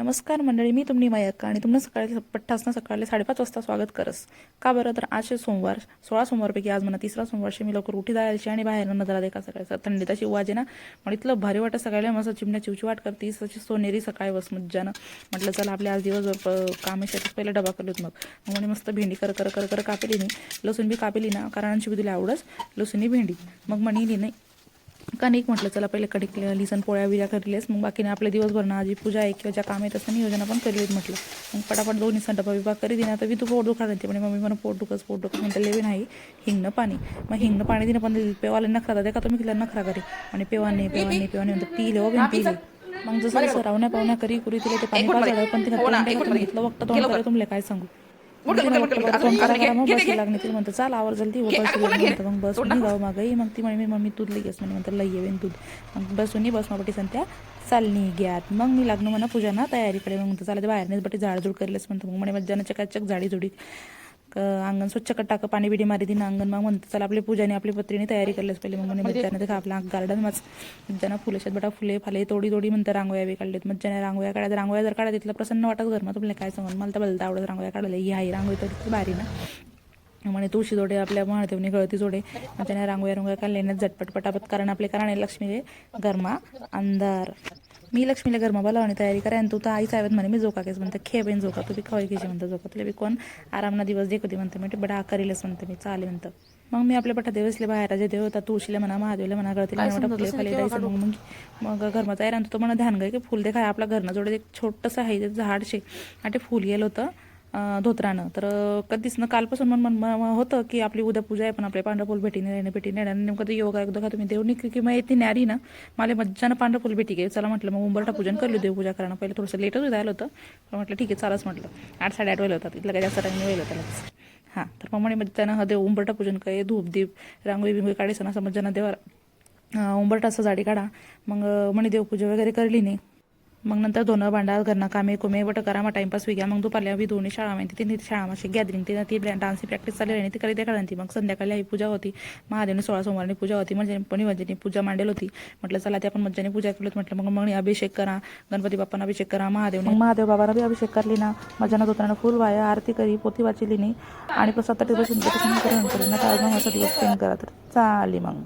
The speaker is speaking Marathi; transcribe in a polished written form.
नमस्कार मंडळी, मी तुमनी मायक्का आणि तुम्हाला सकाळी पठ्ठासनं सकाळी 5:30 वाजता स्वागत करस. का बरं तर आज सोमवार 16 सोमवारपैकी आज मला 3रा सोमवारशी मी लवकर उठी जायची आणि बाहेर नजरा देखा सकाळी थंडीत अशी वाजे ना पण इतलं भारी वाटत सकाळी मस्त चिमण्या चिवचिवाट करते तशी सोनेरी सकाळी बस मज्जानं म्हटलं चला आपल्या आज दिवसभर कामेसाठी पहिले डबा करलोत मग म्हणे मस्त भेंडी कर कर कर कर कापेली नाही लसूण बी कापेली ना कारण दिला आवडच लसूणी भेंडी मग म्हणली नाही कणिक म्हटलं चला पहिले कणिक लिसन पोळ्या बिळ्या करलेस मग बाकीने आपल्या दिवसभर ना आजी पूजा आहे किंवा ज्या काम आहेत असं नियोजन पण करलेत म्हटलं मग पटापट दोन्ही डबा बिबा करी दिना तर तू पोट दुखा म्हणते म्हणजे मम्मी मला पोट दुखस म्हणते लेवी नाही हिंगणं पाणी मग हिंगणं पाणी दिनं पण पेवाला नखरा द्या का तुम्ही किला नखरा करी आणि पेवाने म्हणते पिले हो पिले मग जसं जसं रावण्या पावण्या करी कुरी तिला ते पाणी पाजायला पण तिला घेतलं वक्त तोंड तुम्हाला काय सांगू बस लागणे म्हणतं चाल आवर जल्दी म्हणतं मग बस गाव मागही मग ती म्हणे मम्मी दूध लगेच म्हणे म्हणतं लई येईन दूध मग बसून बस मग बटी संत्या चालणी घ्यात मग मी लागणं म्हणा पूजा ना तयारीकडे मग म्हणतं चालते बाहेरनेच बटी झाडझूड करलेस म्हणतो मग म्हणे मज्जानं चकाचक झाडी झुडी अंगण स्वच्छ टाक पाणी बिडी मारी दिन अंगण मग म्हणतं चला आपली पूजाने आपली पत्रीने तयारी करलेस पहिले मग म्हणे मज्जाने देखा आपला गार्डन मज्जाना फुलेशात बटा फुले फाले तोडी म्हणतं रांगोळ्या बी काढलेत मज्जाने रांगोळ्या काढायला रांगोळ्या जर काढा तिथलं प्रसन्न वाटत घर मग तुम्हाला काय सांगून मला तर बलता आवडत रांगोळ्या काढायला ही आहे रांगोळी तर भारी ना म्हणे तुळशी जोडे आपल्या महादेवने गळती जोडे मग त्याने रांगोळ्या काढल्याने झटपट पटापट कारण आपले कारण लक्ष्मीले गरमा अंधार मी लक्ष्मीला गरमा बोलावणी तयारी करा आणि तू तर आईच आहेत म्हणे मी जोका केस म्हणते खे बेन जोका तू बी खवाई घ्यायची म्हणतं जोका तुला बी कोण आरामना दिवस देखते म्हणते म्हणजे बडा करीलच म्हणते मी चालेल म्हणतं मग मी आपल्या पठा देवसले बाहेर जे देव होता तुळशीला म्हणा महादेवला म्हणा गळतीला म्हणा फुले खाली जायचं मग घरमा तयार आणतो तो म्हणा ध्यान गाय की फुल देखा आपल्या घरनं जोडे एक छोटंसं आहे ते झाड शे आणि ते फुल गेलं होतं धोत्रानं तर कधीच ना कालपासून मन होतं की आपली उद्या पूजा आहे पण आपले पांढरफुल भेटीने नेमकं ते योगा एकदा का तुम्ही देवनी की मग येते न्यारी ना मला मज्जानं पांढरफुल भेटी घे चला म्हटलं मग उंबरठा पूजन करलो देवपूजा करणं पहिले थोडंसं लेटच जायला होतं पण म्हटलं ठीक आहे चालच म्हटलं 8-8:30 वेळ होतात इथलं काय जास्त टाईम वेळ होता हां तर मग म्हणे मज्जानं देव उंबरठा पूजन काय धूप दीप रांगोळी बिंगोळी काढायचं ना असं मज्जानं देवा उंबरठा असं जाडी काढा मग म्हणे देवपूजा वगैरे करली नाही मग नंतर धोनं भांडा घरना कामे कुमे बट करा मग टाइमपास विग्या मग दुपारल्या बी दोन्ही शाळा माहिती तीन शाळा माशी गॅदरिंग ती डान्सची प्रॅक्टिस चालली आणि ती कधी ते काढायची मग संध्याकाळी आई पूजा होती महादेवने 16 सोमवारनी पूजा होती म्हणजे पण म्हणजे पूजा मांडेल होती म्हटलं चला ते आपण मज्जाने पूजा केली म्हटलं मग अभिषेक करा गणपती बाप्पांना अभिषेक करा महादेव बाबांना बी अभिषेक करली ना मजानं धोत्रानं फुल वाया आरती करी पोथी वाचली नाही आणि 7-8 दिवस दिवस स्पेंड करा तर चालेल मग